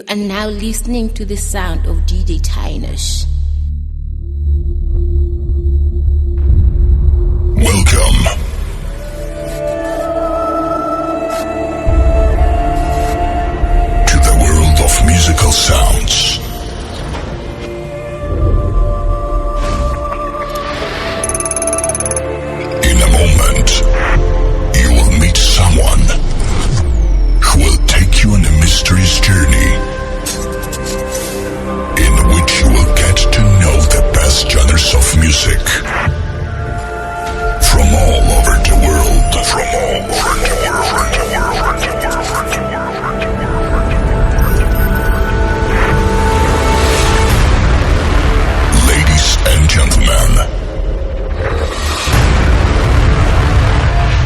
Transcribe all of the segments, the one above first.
are now listening to the sound of DJ Tynash. Welcome to the world of musical sounds. In a moment, you will meet someone who will take you on a mysterious journey in which you will get to know the best genres of music from all over the world. Ladies and gentlemen,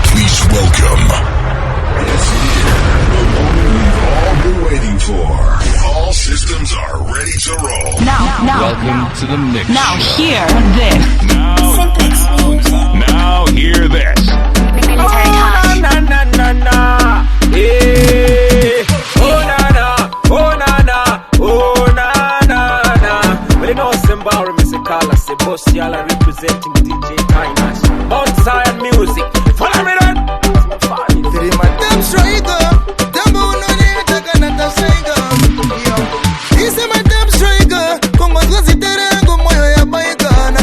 please welcome. It's here, the moment we've all been waiting for. All systems are ready to roll. Now, welcome to the mix. Now hear this. Now hear this. Military touch. Na na na na. Yeah. Oh na na. Oh na na. Oh na na na. Well, you know Zimbabwe musical. I say boss y'all are representing DJ Tynash. Mount Zion music. Follow me then. Them striker, them who know they taking at the striker. This is my damn striker. Come on, go sit there, go moyo ya baikana.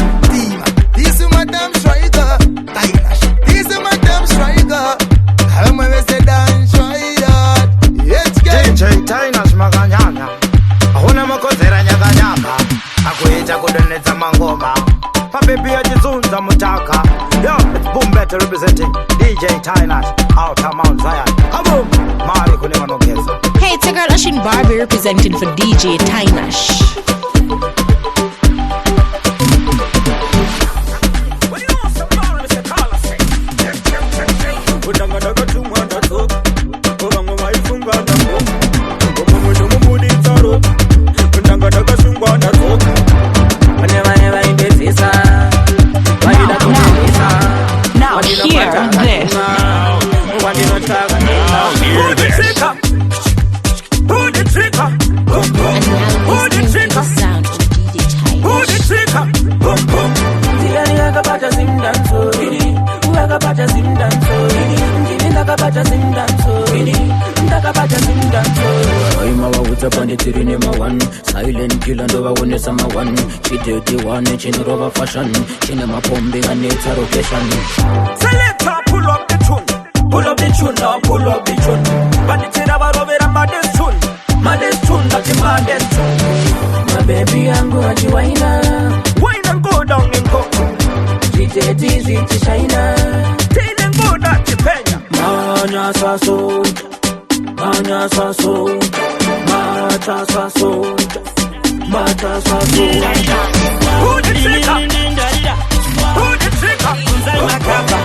This is my damn striker. Tynash. This is my damn striker. I'm a say damn striker. Yes, DJ Tynash maganyana. Ahuna makozera nyaganyaka. Akuita kudoneza mangoma. Papepi ajizunza mutaka. Yo, it's Boom Better representing DJ Tynash out of Mount Zion. Kaboom! Mali kunema nogeza. Hey, it's a girl Ashin Barbie representing for DJ Tynash. Now hear this. Who the trigger? Boom boom. And now Who the listening to the trigger? sound of DJ Who the Tynash. trigger? Boom boom. Tilani akapata simdanso ini, akapata simdanso ini, ngini akapata simdanso ini, akapata simdanso. Oima wa utapande tirine mawan, silent killer ndo waonesa mawan, chitete wane chine roba fashion, chine mapombe ganeta rotation. Selector, pull up the tune. Pull up the tune now, pull up the tune. Banditina barovera maddest tune. Maddest tune, not the maddest tune. My baby, I'm going to wine and go down and go. GJT, GT China. Tail and go down to Penya. Manya saso, manya saso, mata saso, mata saso. Who the trigger? Who the trigger? Who the trigger?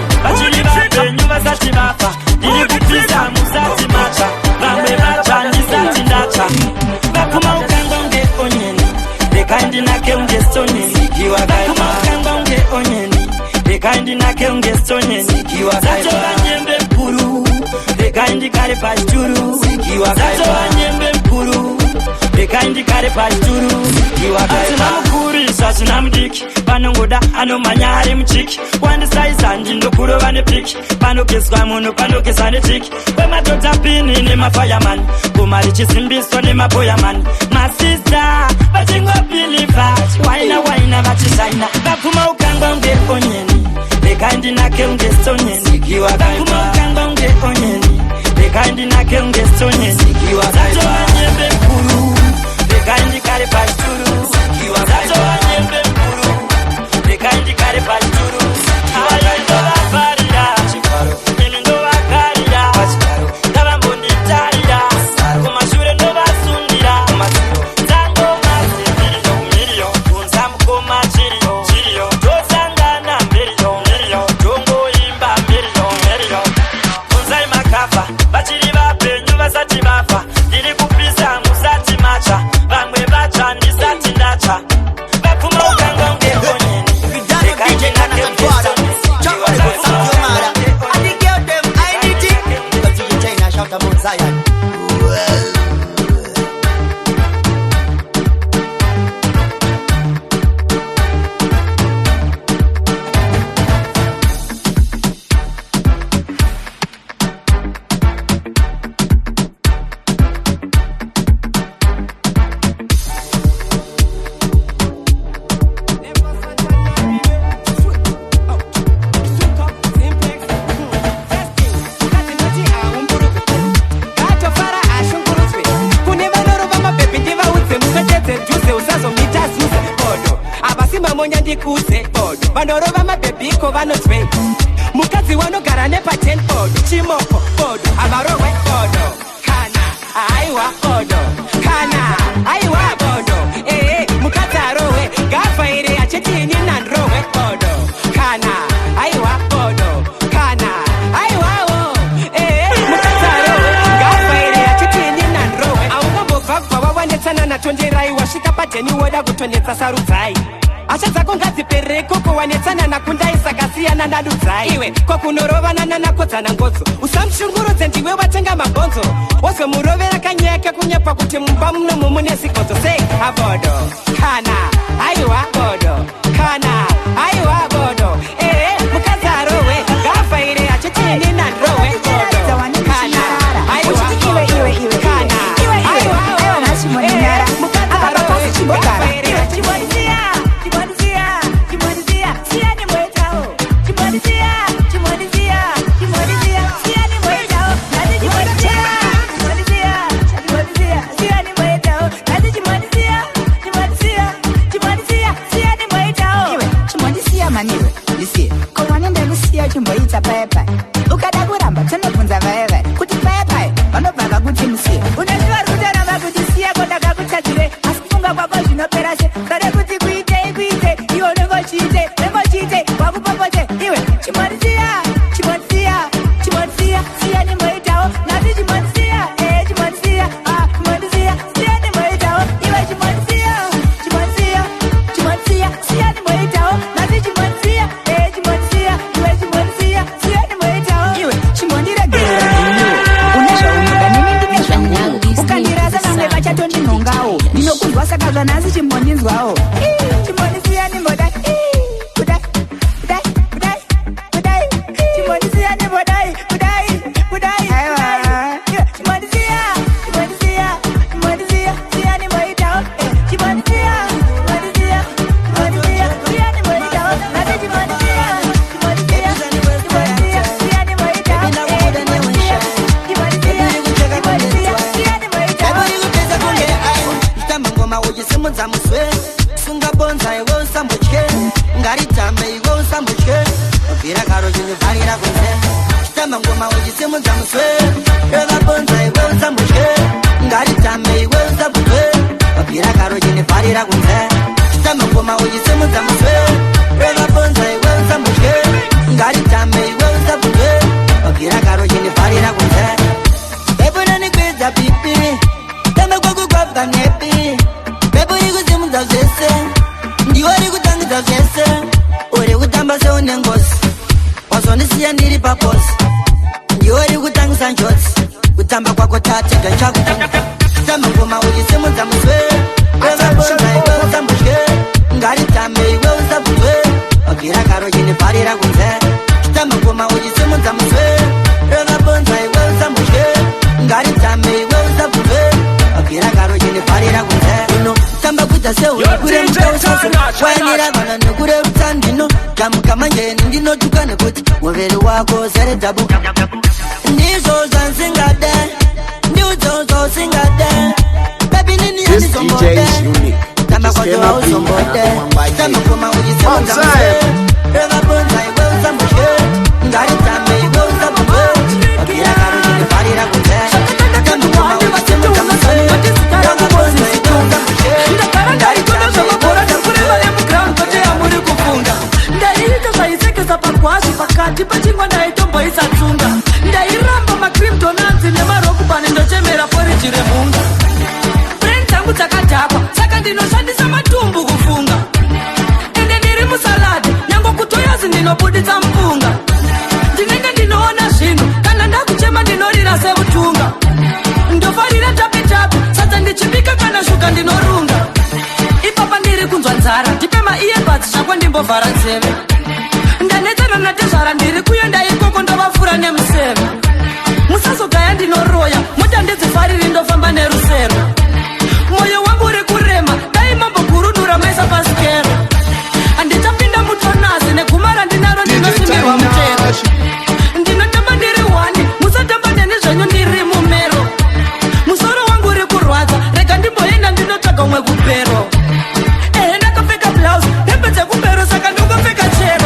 Sinamdiki panongoda anomanya ari muchiki wandisaiza ndindokuro vane piki panokeswa munhu panokeswa netiki kwemadhodha pini nemafayamani goma richizimbiswa nemaboyamani masista vachingopilivati waina vachishaina vapfuma ukangwa unge onyeni rekai ndinake unge stonyeni vapfuma ukangwa unge onyeni rekai ndinake unge stonyeni zatova nyembe mkuru rekai ndikare pachituru zatova nyembe mkuru rekai ndikare pachituru ayo indovafarira inu ndovakarira ndavambonditarira kumashure ndovasundira dzangomazimiriyo miriyo kunza mukoma chiriyo tosangana mberiyo tongoimba mberiyo kunzai makafa vachiri vapenyu vasati vafa vanorova mabhebhiko vanozwei mukadzi wanogara nepa10 bodo chimoko bodo avarohwe bodo kana aiwa bodo kana aiwa bodo mukadzi arohwe gafaire achitini nanrohwe bodo kana aiwa bodo kana aiwawo mukadzi arohwe gafaire achitini nanrohwe aungambobva kubva wawanetsana natonderai wasvika padheni woda kutonetsa sarudzai asha dzako ngadziperere koko wanetsana nakundai sakasiyana nadudzai iwe kokunorovana nakodzana ngodzo usamushungurudze ndiwe watenga mabhonzo wozomurovera kanyaya kunyepa kuti mumba munomu mune sigodzo sei abodo kana aiwa bodo kana aiwa bodo mukadzi arohwe gafaire achitini nanrohwe bodo kana aiwa bodo kana aiwa mukadzi arohwe gafaire achitini maniwe lisiye kowanende kusiya chimboita paepae ukada kuramba tinobvunza vaevai kuti paepae vanobva kuti musiye unoziva ri kutoramba kuti siya kodaka kutadzire asi kufunga kwako zvinoperase kade kuti kuite iwe unengochiite wakupopote iwe chimondisiya siya nimboitawo nasi chimondisiya chimondisiya siya nimboitawo iwe chimondisiya siya nimboitawo nasi chimondisiya iwe chimondisiya siya nimboitawo iwe chimondiregerera neniwo une zvaunoda neni ndine zvangu ukandirasa vamwe vachatondinhongawo ndinokuzwa saka zvanhasi chimbondinzwawo chimondisiya nimbodai wazondisiya ndiri paposi ndiwori kutangisa njodzi kutamba kwako tatega chakutanga tamba ngoma uchisimudza muswe wevabonza iwe usambutye ngaritame iwe usabvutwe wabvira karo chinibharira kunze tamba ngoma uchisimudza muswe wevabonza iwe usambutye ngaritame iwe usabvutwe wabvira karo chinibharira kunze uno tamba kuita seuri kure mutausaso wainira vana nekure rutandino tamuka manjeni ndinotuka nekuti muviri wako zere dhabu ndizvo zvansingade ndiudzo zvausingade bebi nini yandizombode tamba kwacho hauzombode tamba koma uchisemunza muswe revabonza iwe usambutye ngaritame iwe usabvutwe wabvira karo chinibharira kunze tamba koma uchisemunza muswe revabonza iwe usambutye ngaritame iwe pakwazi pakati pachingwa ndaitomboisa tsunga ndairamba macrimdonanzi nemarokubani ndochemera poriji remhunga brain dzangu dzakadhakwa saka ndinoshandisa matumbu kufunga ende ndiri musaladi nyango kutoyazi ndinobuditsa mpunga ndinenge ndinoona zvinhu kana ndakuchema ndinorira seutunga ndofarira tapitapi sadza ndichipika kana shuka ndinorunga ipapa ndiri kunzwa nzara ndipe maiyebhadzi zvako ndimbovhara nzeve ndanetsana natezvara ndiri kuenda ikoko ndovafura nemuseve musazogaya ndinoroya mota ndedzifariri ndofamba nerusero mwoyo wangu uri kurema dai mambogurunura maisa pasikero handichapinda mutonazi negumara ndinaro ndinosimirwa mutero ndinotamba ndiri wani musatamba neni zvenyu ndiri mumero musoro wangu uri kurwadza rega ndimboenda ndinotsvaga umwe kupero ehe ndakapfeka blouse hembe dzekupero saka ndokapfeka chero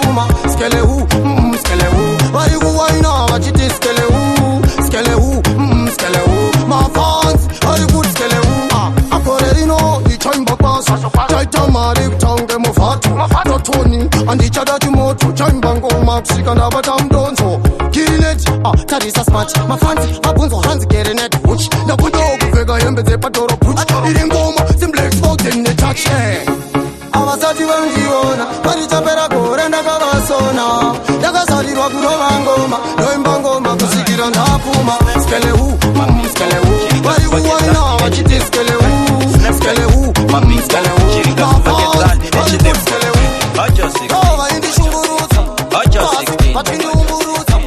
ndafuma skelewu skelewu vari kuwaina vachiti skelewu skelewu skelewu mafans vari kuti skelewu akore rino ichaimba kwasa taita mari kutange muvhatu totoni andichada chimoto chaimba ngoma kusvika ndabata mudonzo kirinet tarisa smart mafansi abvunzwa hanzi gerenet huch ndakudawo kupfeka hembe dzepadhoro buch iri ngoma simblexfoden netouch avasati vandiona varichapera gore ndakavasona ndakazarirwa kurova ngoma ndoimba ngoma kusvikira ndapfuma skelewu skelewu vari kuwaina vachiti skelewu skelewu skelewu vaindishungurudza vachiniumburudza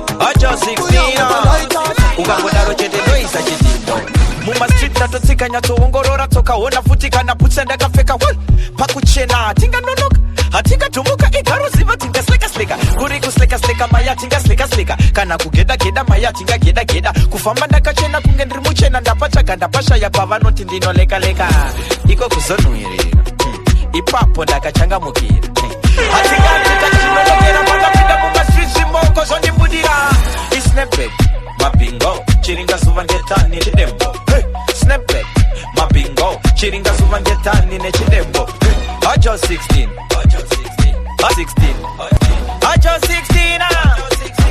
ukangodaro chete ndoisa chidindo mumastrit ndatotsika nyatsoongorora tsokaona futi kana putsa ndakapfeka pakuchena hatinganonoka hatingatumbuka igaruziva tingaslekasleka kuri kuslekasleka maya tingaslekasleka kana kugedageda maya tingagedageda kufamba ndakachena kunge ndiri muchena ndapatsvaga ndapashaya pavanoti ndinolekaleka iko kuzonhuhirira ipapo ndakachangamukira hatingaita chinologera pakapinda mumastrit zvimoko zvondimbudira isnapback mabingo chiringa zuva ngetani chidembo snapback mabingo chiringa zuva ngetani nechidembo ajo 16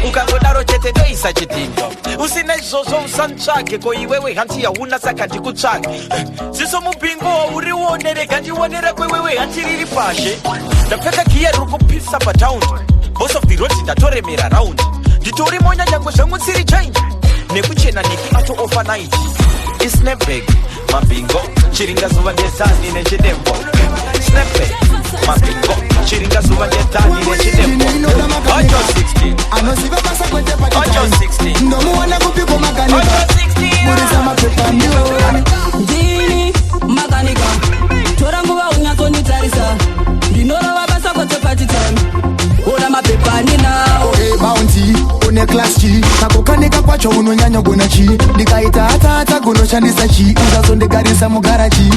ukangodaro chete ndoisa chidindo usina izvozvo usantsvage ko iwewe hanti yauna saka ndikutsvage ziso mubingo uriwone rega ndionere kwewewe hanti riri pashe ndapfeka giya riri kupisa pataundi boss of the road ndatoremera raundi nditori monya nyangu zvangu tsiri change nekuchena neki ato overnight isnapback mabingo chiringa zuva ndesani nechidembo snapback mabingo chiringa zuva ndetani nechidembo ajo 16 anoziva basa kwete pati ajo 16 ndomuwana kupiko makanika murisa mapepa ndioni ndini makanika tora nguva unyatsonitarisa ndinorova basa kwete pati time ona mapepa ndinawo bounty une class chi kakukanika kwacho unonyanya gona chi ndikaita hata kunoshandisa chi uzazondigarisa mugaraji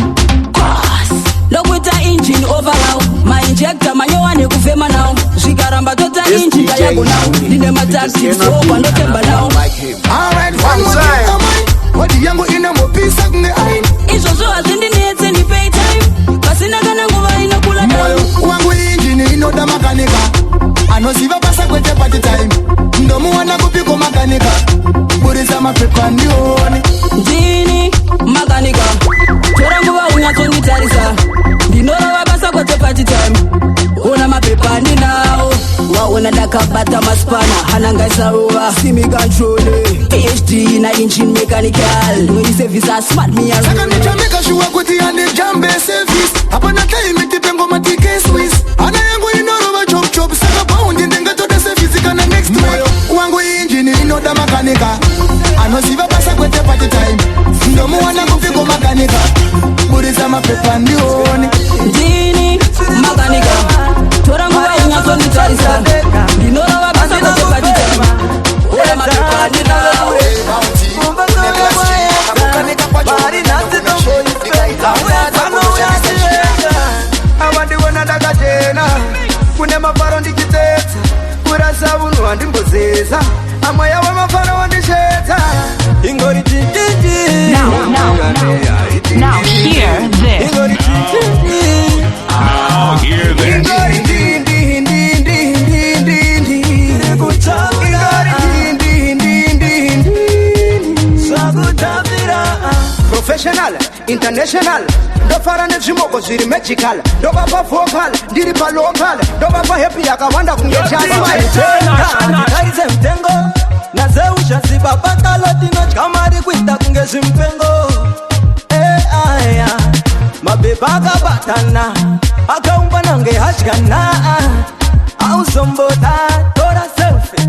ndokuita engine overlow mainjector manyowa nekufema nawo zvikaramba tota engine tayagonawo ndine matactics opa ndotemba nawo wadi yangu inamopisa kunge aini izvozvo hazvindinetse ndipay time pasina kana nguva inokula moyo wangu engine inoda makanika anoziva basa kwete pati time ndomuwana kupiko makanika burisa mapepa ndione ndini makanika tora nguva unyatsonitarisa ndinorova basa kwete pati time ona mapepa ndinawo waona ndakabata maspana hanangaisarova simikantrole phd na engine mechanical noiservisa smart saka ndichameka shuwa kuti andijambe service hapana taimitipengo matike swiss ana yangu inorova chopchop saka paundi ndingatoda service kana next moyo wangu engine inoda makanika anoziva basa kwete pati time ndomuwana kupiko makanika burisa mapepa ndione ndini makanika tora nguva unyatsonitarisa ndinorova basa kwete pati time ona mapepa ndinawo avandiona ndakachena kune mafaro ndichitetsa kurasa vunhu vandimbozesa amwe yavo mafaro vandishedza ingori Now hear this. Now hear this. Professional, international, ndofara nezvimoko zviri magical, ndovapa vocal, ndiri palocal, ndovapa happy yakawanda kunge chaise mtengo nazeushaziva pakaloti notkamari kuita kunge zvimpengo aya mabepa akabatana akaumba nange hadyana auzombota tora selfi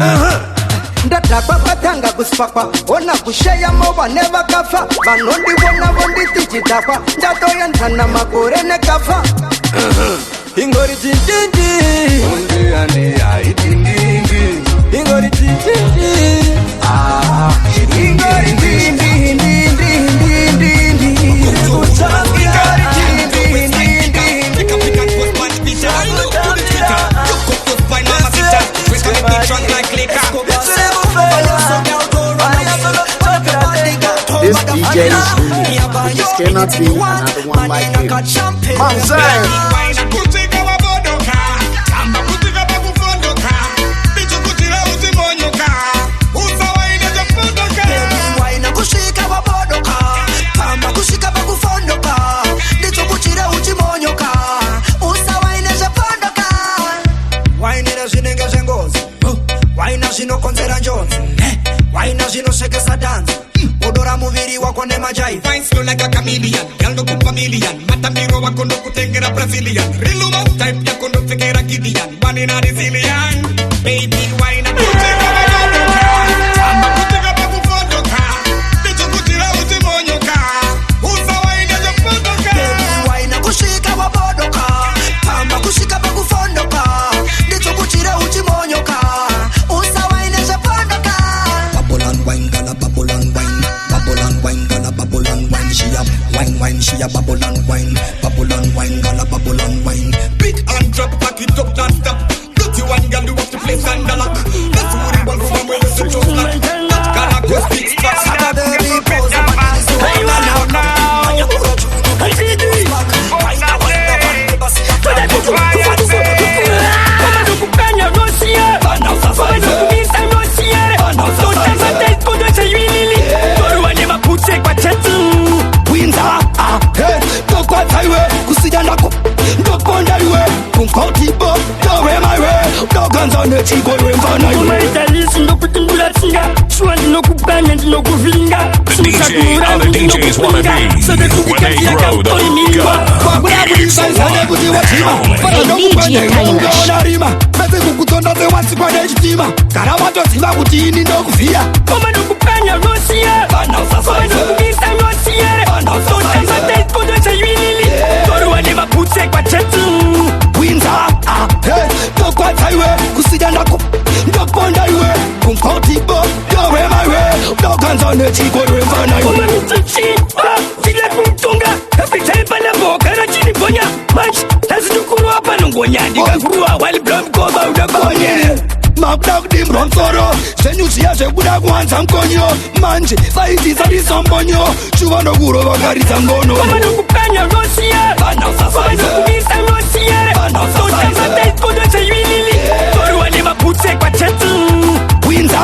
ndadhakwa patanga kusipakwa ona kusheya mova nevakafa vanondivona vonditichidhakwa ndatoyenzana makore nekafa ingori tindindi ingori tindindi ingori strong like liquor. This DJ is unique. This cannot be another one like him. Manzai. Zinokonzera njonzi waina zvinosekesa dance odora muviri wako nemajai Fine slow like a chameleon girl no kupa million matambiro wako no kutengera Brazilian real woman type yako no fikira Gideon one in a zillion baby waina kucheka wadodoka amba kucheka pakufondoka ndicho kuchira uzimonyoka usa waina jafondoka baby waina kushika wabodoka amba kushika pakufondoka ndicho kuchira uchimonyoka wine, she a bubble and wine, gala bubble and wine. Big and drop, pack it up, non stop. Dirty one girl, you have to play sandalak. That's who the one from where you sit just like. That gonna go speak fast. Saturday, pose up and dance. The DJ other DJs wanna be when they grow the Mabdak dim ron soro Senyusia sebuda kwanza mkonyo Manje saiti sadi sambonyo Chuva no guro wakari sangono Kama no kupenya rosia Bana usasa Kama no kumisa rosia Bana usasa Tota mate kodo cha yuilili Toru wane mapute kwa chetu Winza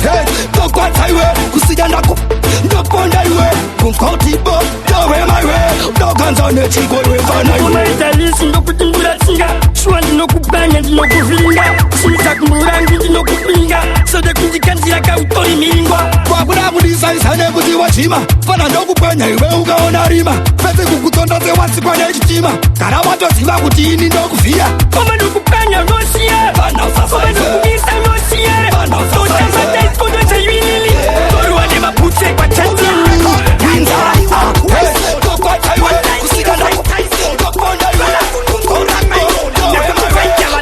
hey Tokwa taiwe Kusija ndako Ndoponda iwe Kunkoti bo Dowe maiwe Doganza nechiko iwe vana iwe Kuma italisi ndokutimbura tinga Shua ndino kupanya ndino kuvinga Shisa kumburangi ndino kupinga Sode kundikanzira kautori mingwa Kwa kuna mudisa isane kuti wachima Fana ndokupanya iwe ukaona rima Pese kukutonda se watsikwa nechitima Kana watoziva kuti ini ndokuvia Kama ndokupanya rosia Bana usasa Kama ndokumisa rosia Bana usasa Tota mate kodo cha yuilili Toru wane mapute kwa chetu Winza hey Tokwa taiwe Kusija ndako Ndoponda iwe Kunkoti bo Dowe maiwe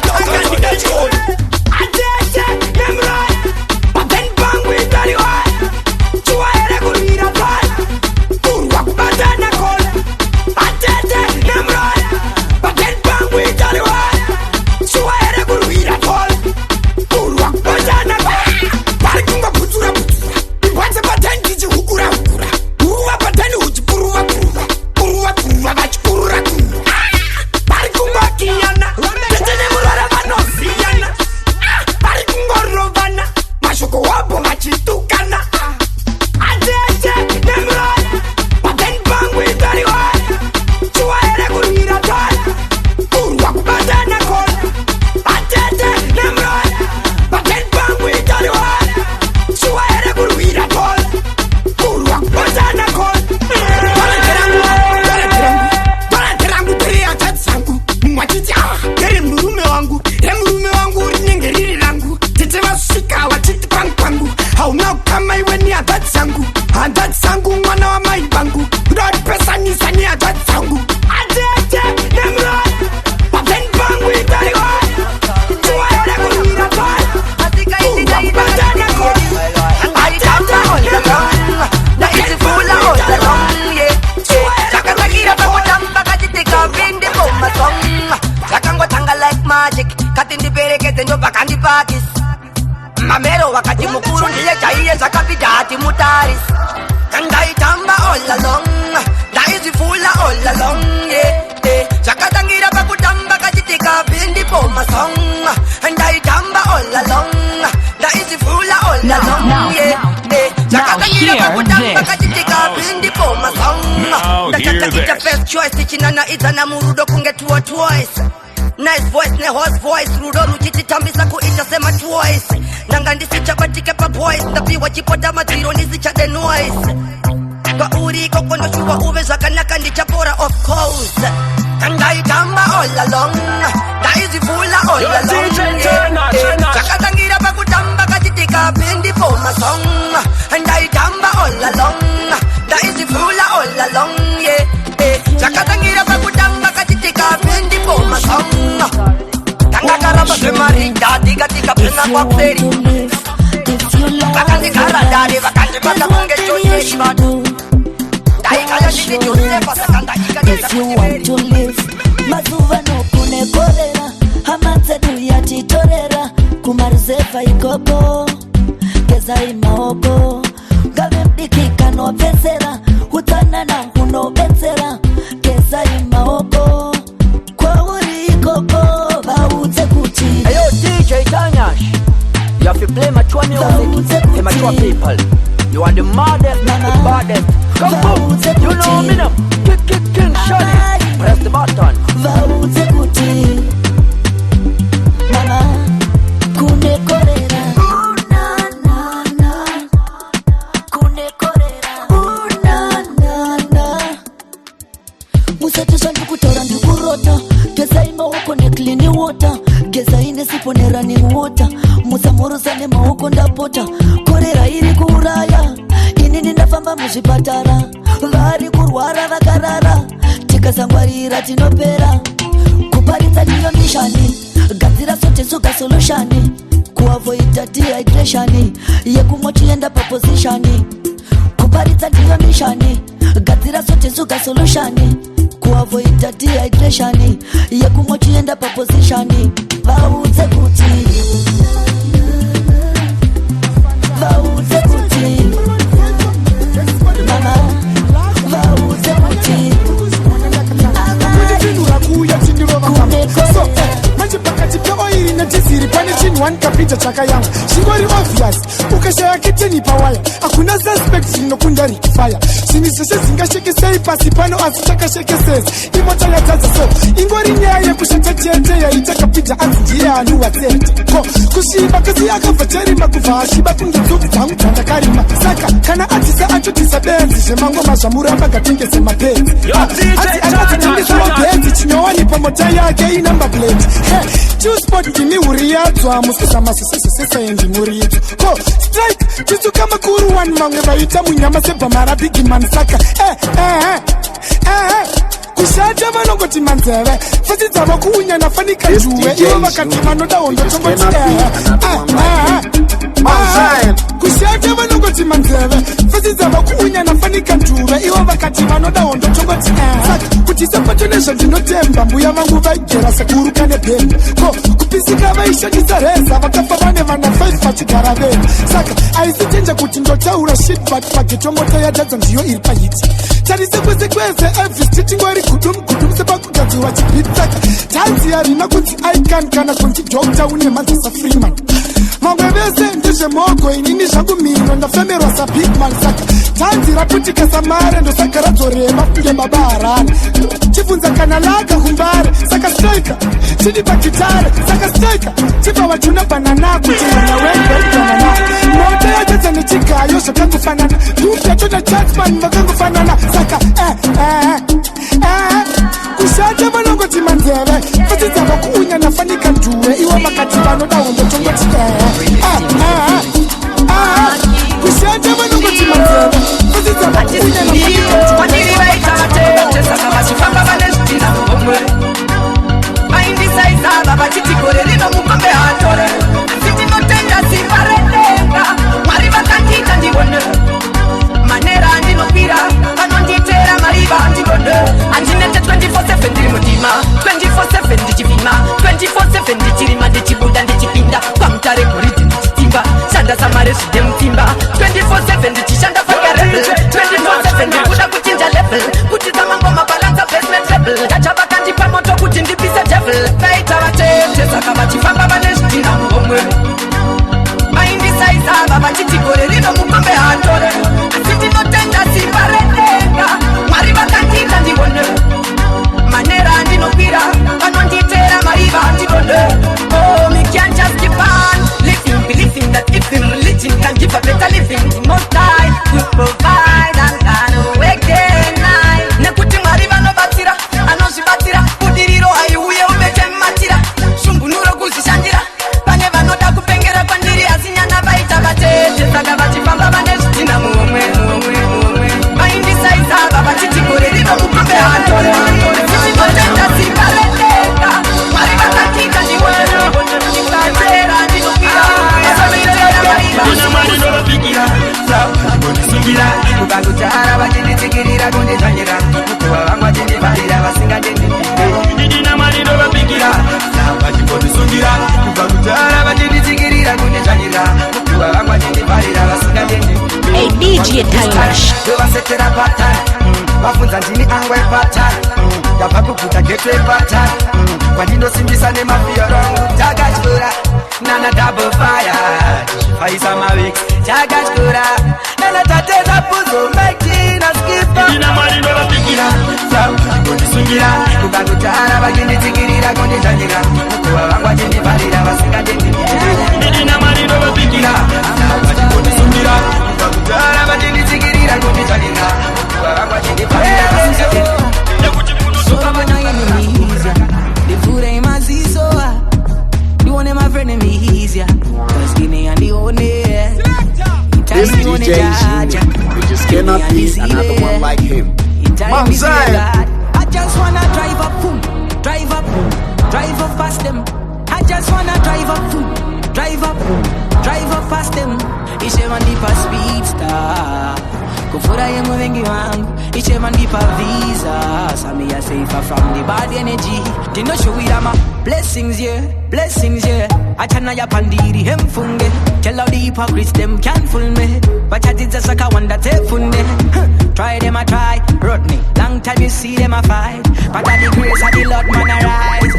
mamero wakati mukuru ndiye chaiye zakapitati mutaris kandaitamba all along ndaizifula all along zvakatangira pakutamba kachitika pindi pomasong ndaitamba all along ndaizifula all along zvakatangira pakutamba kachitika pindi pomasong ndakataita first choice tichinana idzana murudo kunge tuwa twice nice voice ne horse voice rudo ruchititambisa kuita sema twice nanga ndisichabatike pa boys ndapiwa chipota madziro ndisichade noise kwauri kokondoshuwa uve zvakanaka ndichapora of course kandaitamba all along ndaizivula all along zvakatangira pakutamba kachitika pindi pomasong ndaitamba all along ndaizivula all along zvakatangira pakutamba kachitika pindi pomasong tangakaramba zvemarida tikatikapena kwaperi vakandigaradare vakandibata kunge josefa If you want to live, mazuva nokunekorera hama dzedu yatitorera kumarizevha ikoko gezai maoko ngave mdiki kanopfesera utsanana hunobetsera gezai maoko kwauri ikoko vaudze kuti Hey yo DJ Tanyash, you have to play mature music for mature people. You are the maddest, the baddest. Come on, you know me now. King Shady, press the button. vaudze kuti mama kunekorera musati zvandikutora ndikurota gezai maoko neclean water gezai nesipo nerunning water musamorosa nemaoko ndapota korera iri kuuraya inini ndafamba muzvipatara vari kurwara vakarara tikasangwarira tinopera kuparidza ndiyo mishani gadzira sotesuga solushani kuavoida dehydration yekumwa chienda paposishani kuparidza ndiyo mishani gadzira sotesuga solushani kuavoida dehydration yekumwa chienda paposishani vaudze kuti vaudze kuti mama vaudze kuti manje pakati peoiri nedhiziri pane chinhu wanikapita chakayama zvingori obvious ukashaya keteni pawaya hakuna suspect rinokunda rikifaya zvinhu zvese zvingashekesei pasi pano asi chakashekesesa imota yadzadza so ingori nyaya yekushata chete yaitakapidza anzi ndiye anuwa tsete ko kusviba kasi akabva charima kubva asviba kunge dzudzi dzangu dzandakarima saka kana atisa achotisa benzi zvemangoma zvamuramba ngatengese mapenzi asi anatitengesewa benzi chinowani pamota yake inamba blade chuspot ini huri yadzwa musizvamasisesese muridzo ko strike tisuka makuru 1 mamwe vaita munyama sebhamara bigman saka kushata vanongoti manzeve fasi dzava kuunyana fanika juwe ivo vakati vanoda hondo tongoti kushata vanongoti manzeve fasi dzava kuunyana fanika juwe ivo vakati vanoda hondo tongoti saka kuti sapato nezvandinotemba mbuya vangu vaigera sekuruka nepembe ko kupisika vaishandisa reza vakafa vane vana 5 vachigara vena saka aisitenja kuti ndotaura shit but pagetomota yadzadza ndiyo iri pahiti tarise kwese kwese every tingori gudum sepakugadzirwa chibhiti saka tanzi harina kunzi ican kana kunzi dokta une madzisa freeman mamwe vese ndezvemoko inini zvangu mino ndafemerwa sabigman saka tanzi raputika samare ndosaka radzorema kunge baba harani chibvunza kana laka kumbare saka striker chidi pagitare saka striker chibva vachuna banana kuti mwana wendoibanana moto yadzadza nechigayo zvakangofanana kupyatona chatsman vakangofanana saka kushata vanongoti manzeve fasi dzava kuunyana fanika nduwe ivo vakati vanoda hondo tongoti kushata vanongoti manzeve fasi dzava kuunyana vaindisaidzava vachitigore rino mukombe hatore asi ndinotenda simba redenga mwari vakandiita ndivone manera andinokwira vanonditera mariva andivone andinete 24/7 ndiri mudima 24/7 Uganda samare sitemtimba 24/7 ndichishanda faka rebel 24/7 ndikuda kuchinja level kutiza mangoma balance basement level tachaba kandi pamoto kuti ndipisa devil faita vatete saka vachifamba vane zvitina muhomwe maindi saiza baba chitigore rino mukombe hatore asi ndinotenda simba rendenga mwari vakandita ndivone manera ndinokwira vanonditera mariva ndivone oh me can't just keep on living believing that if in religion can give a better living the most high will provide and can wake day and night nekuti mwari vanobatsira anozvibatsira budiriro aiuye ubeke matira shumbunuro kuzvishandira pane vanoda kupengera kwandiri asi nyana vaita vatete saka vachifamba vane zvitina muhomwe maindisaiza baba chitigore rino mukombe hatore zvichitotenda simba rendenga mwari vakandita ndiweno ndikatera ndinopira asamitera mariva sungira ukakutara vachinditsikirira kunditsvanyira kuva vamwe vachindivharira vasingatendidina marino vapikira vachimbotisungira ukakutara vachinditsikirira kunditsvanyira kuva vamwe vachindivharira vasingatendidina vasetera patani vafunza ndini angwe patani ndabva kuguta geto epatani kwandinosimbisa nemafiyorongu takatyura nana double fire tichifaisa maviki takatyura nana tateza puzo mekina skipa ndina marino vapikira kundisungira kukakutara vachinditsikirira kunditsvanyira kuva vangu vachindivharira vasingatendidina marino vapikira vachinditsungira kukakutara vachinditsikirira kunditsvanyira kuva vangu vachindivharira vasingatendidina the food ain't my so you want my friend and me easier cause skinny and the only This DJ is unique. You just cannot be another one like him. Manzai. I just wanna drive up, boom, drive up, drive up past them. I just wanna drive up, boom, drive up, drive up past them. Ishewa ndipa speedster kufura yengu wengi wangu Ishewa ndipa visa Sami ya safer from the bad energy Dino shuwira ma blessings yeah Achana ya pandiri hemfunge Tell all the hypocrites them can't fool me Bachatiza saka wanda tefunde Try them I try, Rodney Long time you see them I fight But at the grace of the Lord man I rise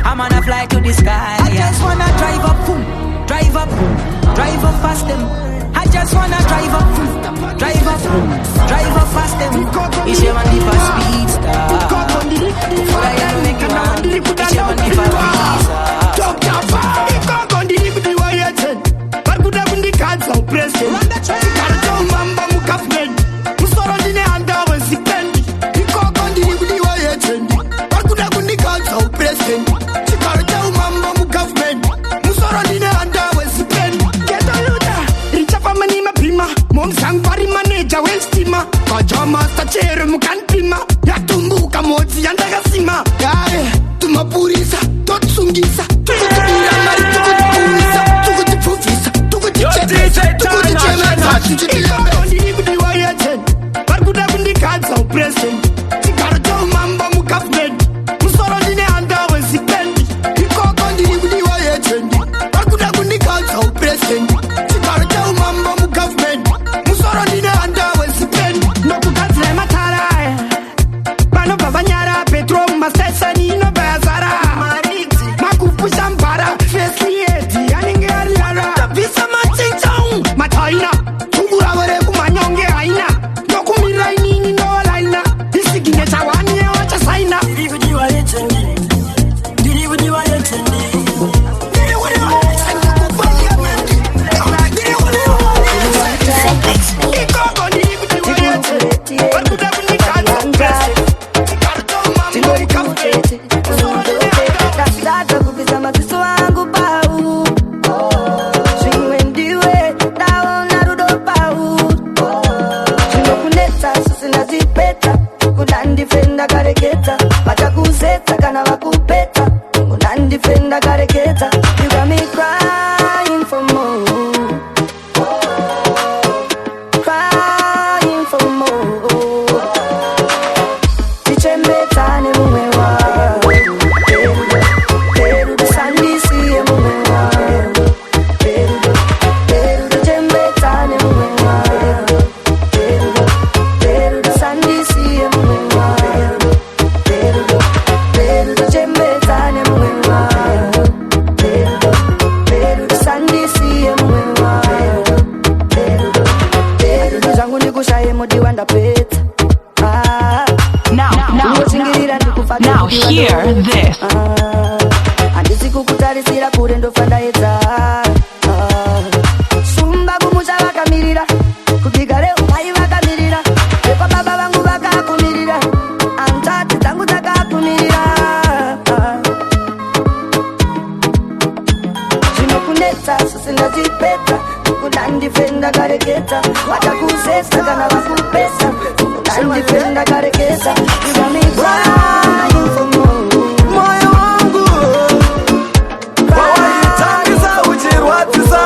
I'm gonna fly to the sky I just wanna drive up, boom, drive up, drive up past them I just wanna drive up, drive up, drive up past them. Ishewa ndipa speedster Fura ya make man Ishewa ndipa visa Ikoko ndiribudiwa yeten Barkuda bundi kanza upresident Ikarata umamba mukafmen Musoro ndine andawe sipendi Ikoko ndiribudiwa yeten Barkuda bundi kanza upresident Ikarata umamba mukafmen Musoro ndine andawe sipendi Geta luda Mani mapima Momsang pari manager westima Kajama stachere mukanpima Yatumbuka motsi yandagasima Yare tumapurisa Totsungisa Tukutubira mari tukutupurisa Tukutupufisa Tukutichemesa Tukutichemesa Ikoko ndiribudiwa yeten Barkuda bundi kanza upresident Ikarata umamba mukafmen Musoro ndine andawe sipendi Ikoko ndiribudiwa yeten Barkuda bundi kanza upresident Ikarata umamba mukafmen Musoro ndine andawe sipendi Nokukazile matara Bano babanyara Petro masesa nino bazara Makupusha mbara Fesli eti yaninge alara Tapisa machinchong Mataina Tungura were kumanyonge aina Nokumira inini no laina Isigine chawani ya wacha saina Diribudiwa yetendi Diribudiwa yetendi Diribudiwa yetendi ipeta kukudandifenda kareketa watakusesa kana wakupesa kukudandifenda kareketa moyo wangu wawaitangisa uchirwatisa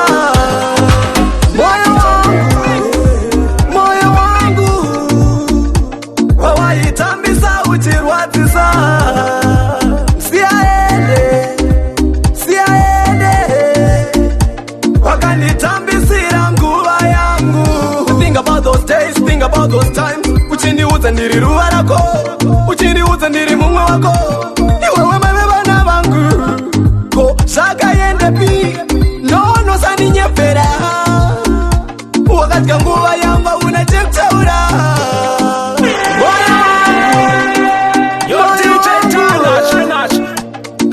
moyo wangu wawaitambisa uchirwatisa wakanitambisira nguva yangu. Think about those days, think about those times. Uchindiudza ndiri ruva rako, uchindiudza ndiri mumwe wako, iwe wemeve vana vangu. Ko zvakaendepi nonosaninyepera wakadya nguva yamba una chekutaura.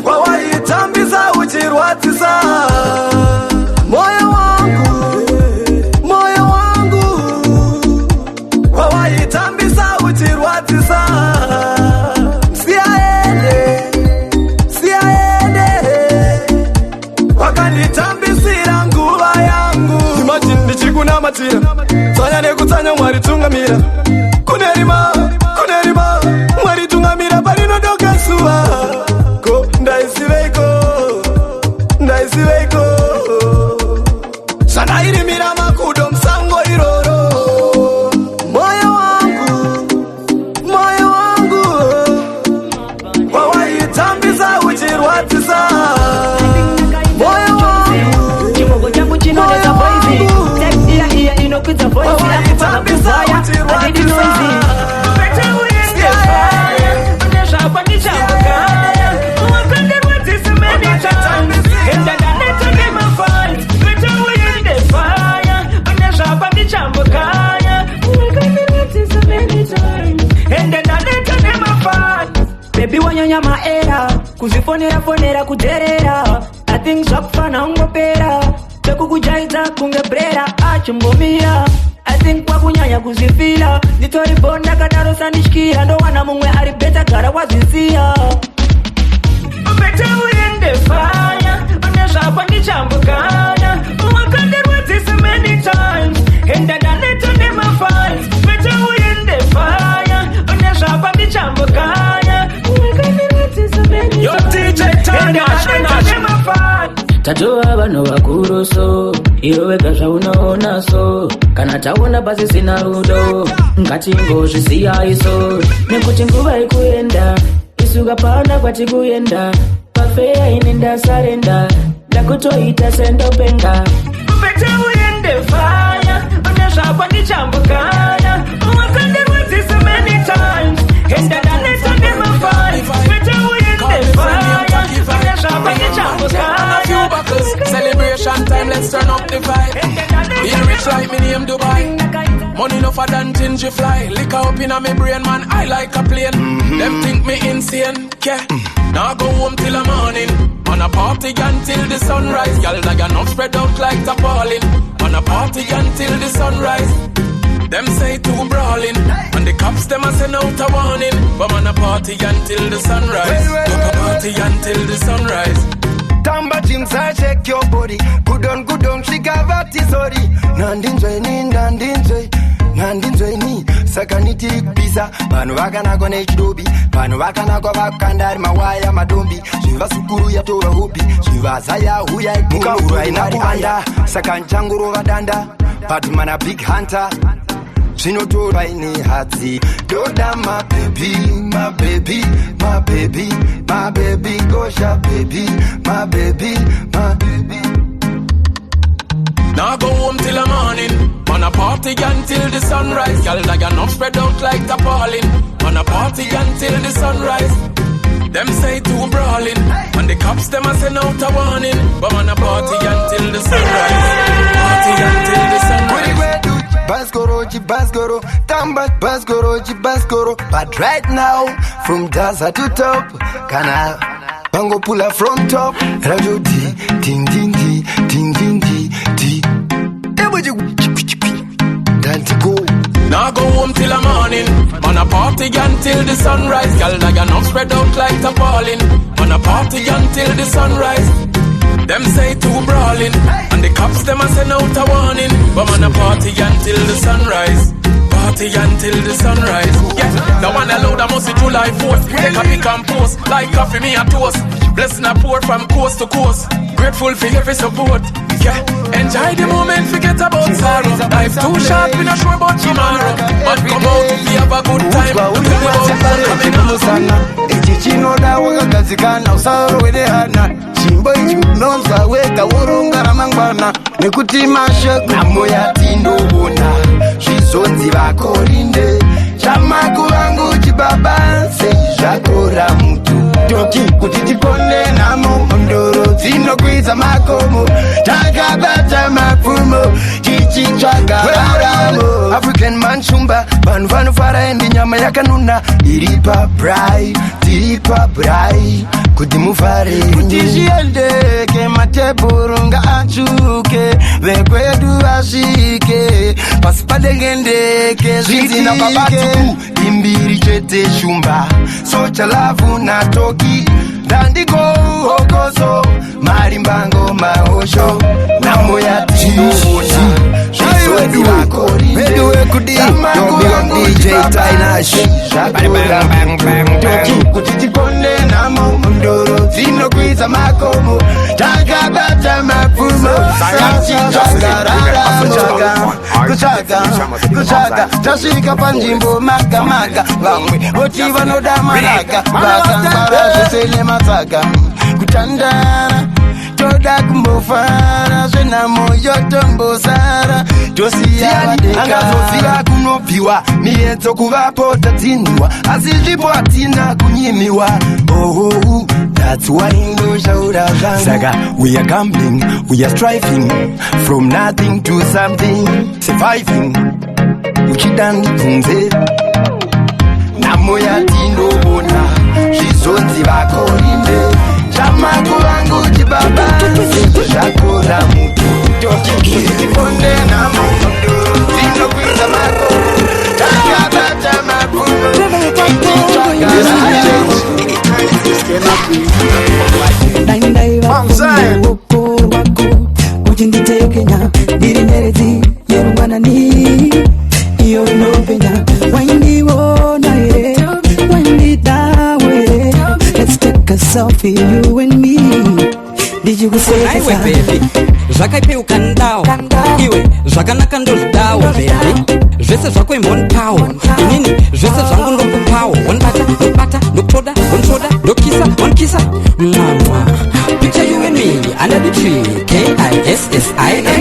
Wawaitambisa uchirwadzisa moyo wangu wawaitambisa uchirwadzisa siaende wakanitambisira nguva yangu. Imagine ndichikunamatira tsanya nekutsanya Mwari tungamira kunerima Mwari tungamira parinodoka zuva. Ko ndaisiveiko zvanairimira makudo musango iroro. Moyo wangu wawaitambisa uchirwadzisa moyo wangu chimoko changu chinonesa voice tekstira iya inokwidza voice wawaitambisa uchirwadzisa Baby wanyanya maera kuzifonera kuderera I think zvakufana ungopera tekukujaidza kunge brera achimbomira I think wakunyanya kuzifira nditori bonda kadaro sandityira ndowana mumwe ari beta gara wazisiya beta uende faya unezvakwa ndichambokanya wakandirwadzisa many times endadaneta nemafans beta uende faya unezvakwa ndichambokanya Yo DJ Tanash tatoa vanhu vakuru so iwe wega zvaunoona so kana taona basi sina rudo ngatingozvisiyaiso nekuti nguva ikuenda isuka paona kwatikuenda pafeya ine ndasarenda ndakutoita sendopenga bete uende faya unezvakwa ndichambokanya wakandirwadzisa many times endadaneta nemafans bete uende faya unezvakwa ndichambokanya. Celebration time, let's turn up the vibe. Be rich like me name Dubai. Money no for than things you fly. Liquor up in me brain, man, I like a plane. Them think me insane, yeah. Now go home till the morning. On a party until the sunrise. Y'all like enough spread out like tarpaulin. On a party until the sunrise. Them say too brawling. And the cops them a send out a warning. But on a party until the sunrise. Go a party until the sunrise. Tamba chimsa shake your body. Good on, shikavati sorry. Nandinjoi ni sakaniti pisa. Pano wakanako nechidobi. Pano wakanako vakandari mawaya madombi. Shiva sukuru ya tova hopi. Shiva zaya huya ikuru inari anda. Sakanchanguro vadanda. Patmana big hunter. Shinotora ini hatsi. Doda my baby, Gosha baby, my baby. Now go home till the morning. On a party until the sunrise. Y'all like enough spread out like tarpaulin. On a party until the sunrise. Them say too brawling. And the cops them a send out a warning. But on a party until the sunrise. Party until the sunrise. Baskoro, Tamba, Baskoro. But right now, from Gaza to top, Kana, Bango pull up from top, Radio D, ding. Go. Now go home till the morning. On a party until the sunrise. Y'all like enough spread out like tarpaulin. On a party until the sunrise. Them say too brawling, and the cops them a send out a warning. But man a party until the sunrise. Party until the sunrise. Yeah, the one allowed a must be July 4th. Take a pick and post, like coffee me a toast. Blessing a pour from coast to coast. Grateful for every support. Yeah, enjoy the moment, forget about sorrow. Life too short, we not sure about tomorrow. But come out, we have a good time. Chinoda wakagadzikana usaro wedehana chimbo ichi unonzwa wega woronga ramangwana nekuti mashoko namo yatindoona zvizonzi vakorinde chamako vangu chibaba seizvakora mutu toki kuti tiponde namo ndoro dzinokwidza makomo takabata mapfumo tichitsvaga raramo African man shumba vanhu vanofara endi nyama yakanuna iripa brai tiripa brai kuti mufare kuti zviendeke matebhuru ngaatsvuke vekwedu vasvike pasi padengendeke zvidzina babatuku imbiri chete shumba socha lavu natoki ndandikohokoso marimbango mahosho namo yatinoona zvizozi vakorinde DJ Tainash kuti tiponde namo ndoro dzinokwidza makomo takabata mapfumo kutsvaga tasvika panzvimbo magamaga vamwe voti vanoda maraga vakangwara zvese nematsaga kutandara toda kumbofara zvenamo yotombosara tosiya angazoziva kunobviwa mienzo kuvapota dzinwa asi zvipo hatina kunyimiwa oh, that's why ndoshaura zvangu saka we are gambling, we are striving from nothing to something surviving uchidandibvunze namo yatindoona zvizonzi vakorinde chamako vangu chibaba zvakora mutu tiponde namo dzinokwidza mako takabata mapuno uchinditekenya ndiri nyeredzi yerungwanani iyo inopenya waindiona here waindidawe let's take a selfie you and me did you say iwe baby zvakaipeuka ndawo iwe zvakanaka ndozvidawo baby zvese zvako imbonipawo inini zvese zvangu ndokupawo wonibata ndokubata ndokutoda wonitoda ndokisa wonikisa mwamwa picture you and me under the tree KISSING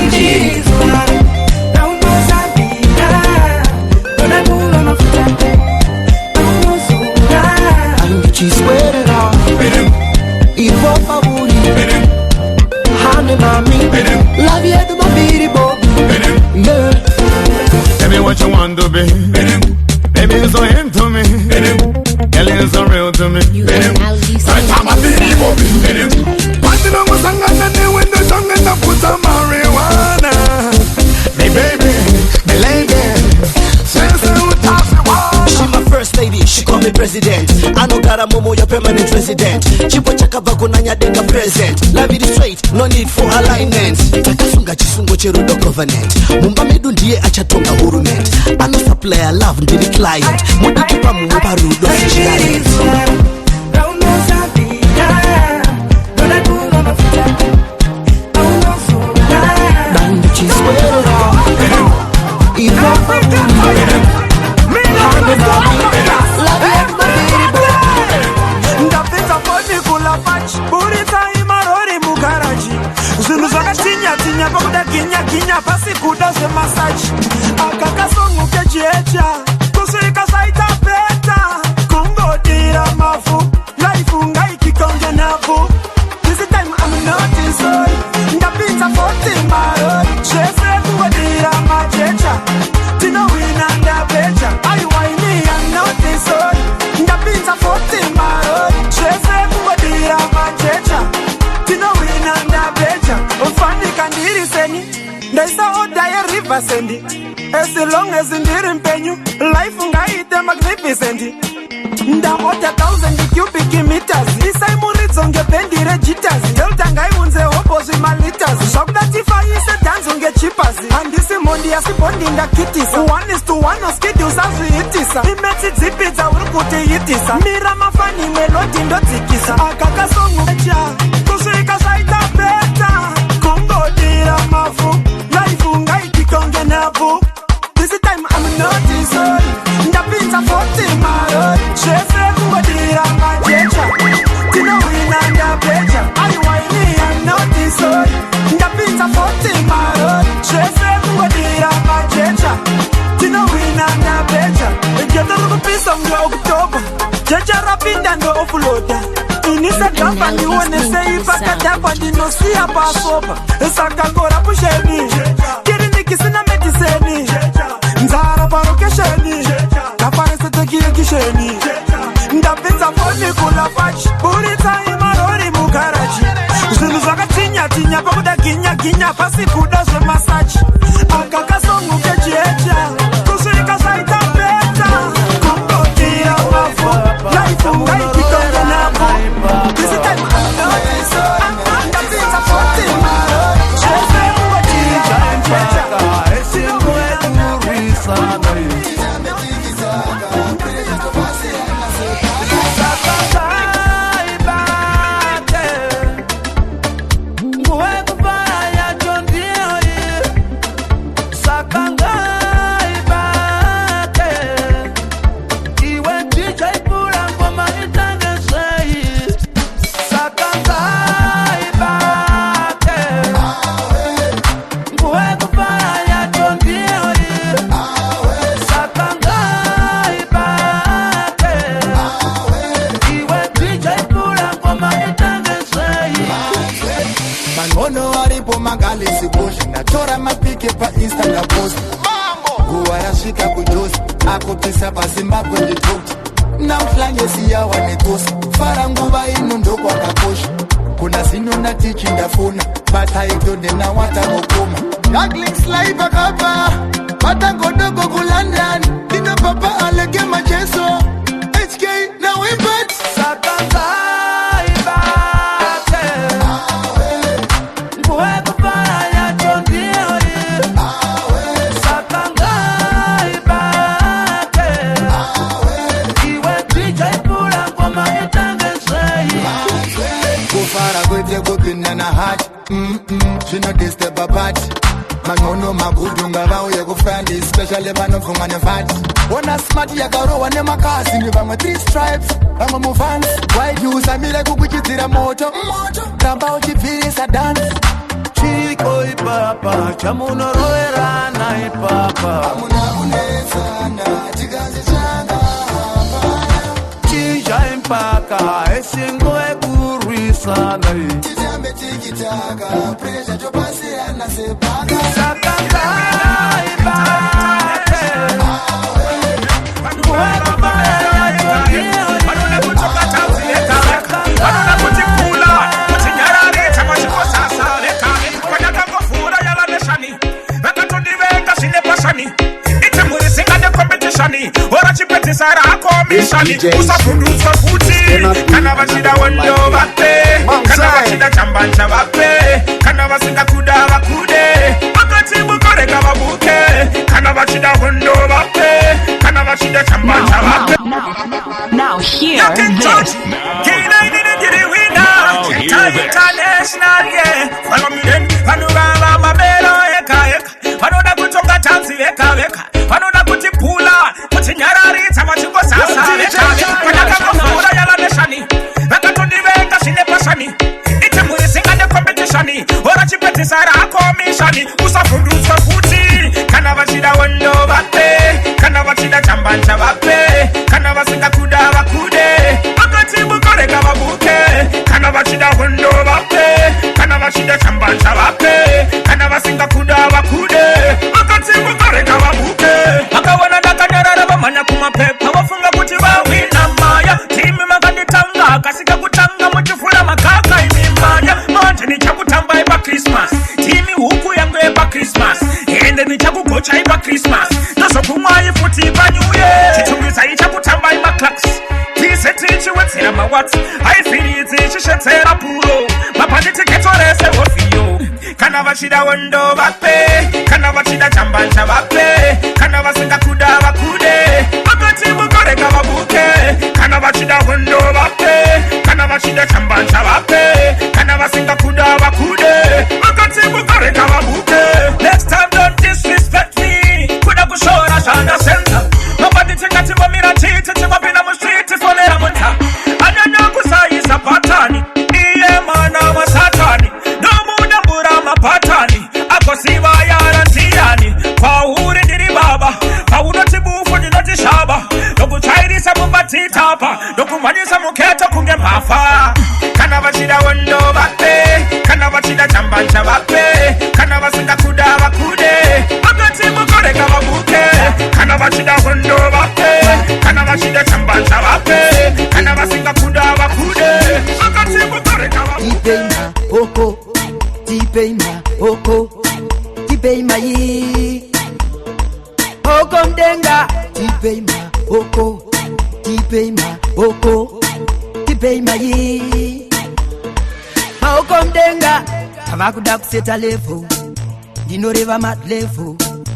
She swear it all. Ivo favori. Hane mami. Love you to my baby boy. Tell me what you want to be. Baby, you're so into me. Girl, you're so real to me. I'm a baby boy. Passing on my song and then when the song and I put some marijuana. Hey baby, my lady. She my first lady, she call me president. I know got a momo, your permanent resident. Chipo chakaba kunanya denga present. Love it straight, no need for alignment. Takasunga chisungo cherudo covenant. Mumba medu ndiye achatonga hurument. I no supplier love ndiri client. Mudu kipa mumba rudo giant. ndapedza foni kula pachi buritsa imarori mugaraji zvinhu zvakatinya pakuda ginya pasi kuda zvemasaji akakasonguke jecha kusvika zvaita peta kungodira mavhu laifu ngaikikonge navhu this time I'm not sorry ndapedza 40 marori zvese kungodira majecha tinowina ndapecha aiwaini I'm not sorry ndapedza 40 marori zvese kungodira majecha tinowina ndapecha ufanika ndiri seni ndaisa oda yerivasendi as long as ndiri mpenyu life ngaite magnificent Ndamota 1000 cubic meters. Isaimuritso ngebendire jitters. Delta ngaiunze hobos with my liters. Zvakudatify ise dance ngechippers. Handisi mondi asibondi ndakitisa. 1:1 oskidi usazviitisa. Imetsi dzipidza uri kutiitisa. Mira mafani melodi ndodzikisa. Akakasongucha kusvika zvaita beta. Kungodira mavu life ngaikikonge navu. This time I'm not sorry. Ndapinza 40 marori. Chese kungodira majecha. Tino wina ndabecha. Aiwaini I'm not sorry. Ndapinza 40 marori. Chese kungodira majecha. Tino wina ndabecha. Ngeta rukupisa mwa Oktober. Jecha rapinda ndo offloader. Inisa gamba nione sei pakadakwa ndinosia pasopa. Sakakora pusheni. Kirinikisina medicine. Nzara parokesheni. Kaparese tekiye kisheni. Ndapinza foni kula fachi. Burita imarori mugaraji. Zvinhu zvakatinya tinya pakuda ginya pasi kuda zvemasachi. Akakasongu kejecha. Kusvika zvaita beta. Kungodira mavu. Life ngaikitonge navu. This time I'm not sorry. Ndapinza 40 marori. Chese kungodira majecha. Magalisi bush natora mapike pa Insta na post mambo guwa yashika kujosi akutisa pa Zimbabwe nditoti namhlanje siyawa netosi fara nguva ino ndoko akakosha kuna zino natichi ndafuna batayitonde na watangokoma Ducklings live akapa batangodogo kuLondon ino papa aleke macheso HK na wimbat sakanga na heart Shino disturb a part Manono magudu ngavauye kufandi Especially vanofungwa nefati Wona smart yakarowa nemakasi Ndivamwe 3 stripes Vamwe mufans White usamile kukuchidzira moto Kamba uchibvirisa dance Chiko ipapa Chamunoroerana ipapa Amuna unetsana Chikazi changa Chinja impaka Esingo ekurwisana Titambe tikitaka Pressure topasirana sepaka Sakanga ipate Mweka baya Wanuna kutoka tanzi leka Wanuna kutikula Kutinyarari Tamashiko sasa leka Kwenye kufura yala neshani Vekatundiveka sine pasani Itemuri singa de competitioni Ora chipeti sara komishani Usafunduza futi Kana vachida wendo vape Kana vachida chambancha vape Kana vasinga kuda vakude Akati bukoreka vabuke Kana vachida wendo vape Kana vachida chambancha vape Now hear this. International, yeah. Follow me then. Panugala mabelo eka eka. Panoda kutonga tanzi eka eka. Panoda kutipula. Kutinyarari tamachiko sasa eka. Panaka kufura yala neshani. Vakatundi veka shine pasani. Itemuri singa de competitioni. Ora chipeti sara komishani. Usafunduza futi. Kana vachida wendo vape. Kana vachida chambancha vape. Kana vasinga kuda vakude. Akati bukoreka vabuke. Kana vachida wendo vape. Kana vachida chambancha vape. Kana vasinga kuda vakude. Akati bukoreka vabuke. Akawana dakanyarara vamanya kumapepa. Wafunga kuti vawina maya. Timi makanditanga. Kasika kutanga muchifula makaka imimaya. Manje ni chakutamba eba Christmas. Timi huku yangu eba Christmas. bashira wondo bape kana bashira chambanja bape kana basinga kuda bakude bakati mukore kababuke kana bashira wondo bape kana bashira chambanja bape kana basinga kuda bakude bakati mukore kababuke. Next time don't disrespect me kuda kushora shanda center nobody think that you want me to cheat to up in the street for the monta ananya kusaisa patani iye mana masatani no muda bura mapatani akosiba yarantiani pauri diri baba pauno tibufu dinoti shaba doku chairi samu batitapa doku manisa muketo kunge mafa kana bashida wondo bape kana bashida chambanja bape kana basinga kuda bakude akati mukore kababuke kana bashida wondo bape kana bashida chambanja bape kana basinga kuda bakude akati mukore kababuke. Tipeima oko Tipeima yi Oko mdenga Tipeima oko Tipeima oko Tipeima yi Oko mdenga Kavakuda kuseta levo Dinoreva mat levo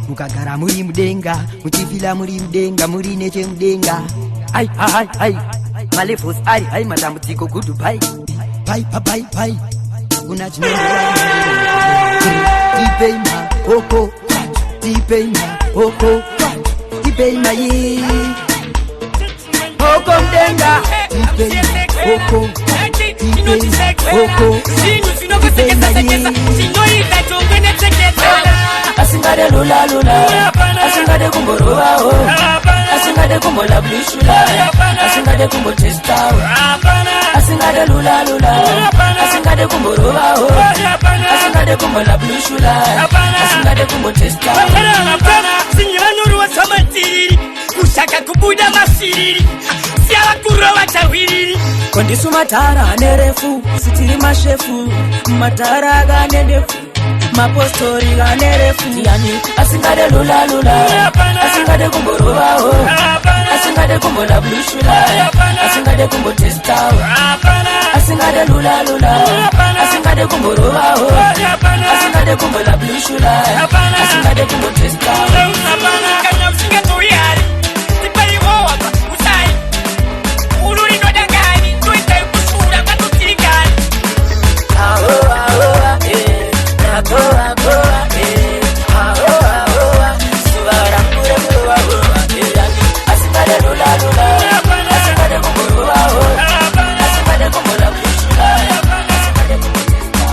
Mukagara muri mdenga Muchifila muri mdenga Muri neche mdenga Ai ai ai Malefos ai ai madam tiko gudu pai Pai pai pai Tipeima oko Tipeima oko Tipeima yi Oko mdenga Tipeima oko Tipeima oko Tipeima yi Asingade lula lula Asingade kumboroba ho Asingade kumbola blishula Asingade kumbo testa Asingade lula lula Asingade kumboroba ho Asingade kumbola blishula Asingade kumbo testa Sinyanuru wa samatiri Kushaka kubuda masiri Siala kurowa chawiri Kondisu matara nerefu Sitiri mashefu Matara gane ndefu Mapostori ganerefu Yani asingade lula lula Asingade kumboroba ho Asingade kumbola blishula Asingade kumbo testa Asingade lula lula Asingade kumboroba ho Asingade kumbola blishula Asingade kumbo testa Kanya msinga tuyari Tipari wawa usai Uluri no dangani Tuita yukusura katutirikani Goa, goa, Suara pura goa, goa, Asingade lula lula Asingade kumboroba ho Asingade kumbola blishula Asingade kumbo testa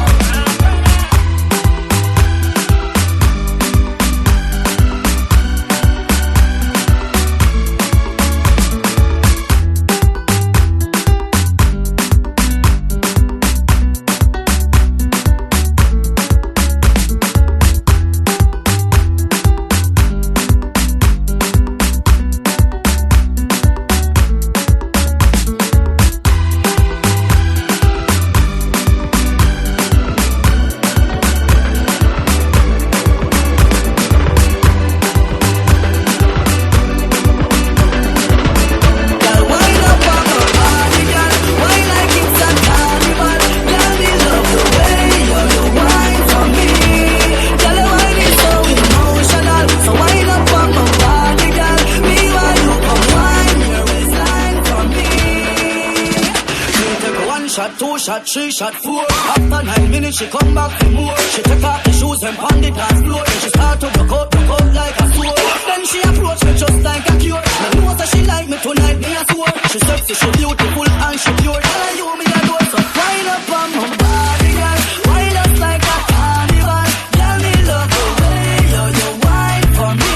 shot, 3 shot, 4. After 9 minutes, she come back for more. She take off the shoes and pound the dance floor. Then she start to broke out like a sword. Then she approach me just like a cure. Now know that she like me tonight, me a sword. She sexy, she beautiful and she pure. Tell you me a door, so wind up on my body, girl. Wind up like a carnival. Tell me love the way you wine for me.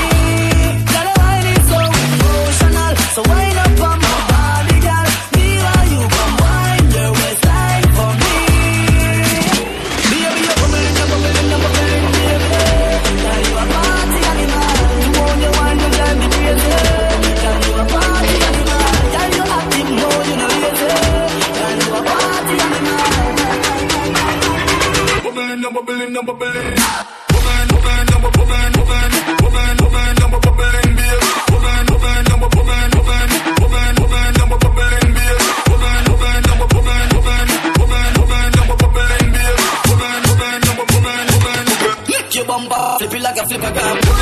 Tell her wine is so emotional. So wind up on my body, girl. Me while you come wine your waistline for me. Baby, you're bubbling, baby. a flip a gap.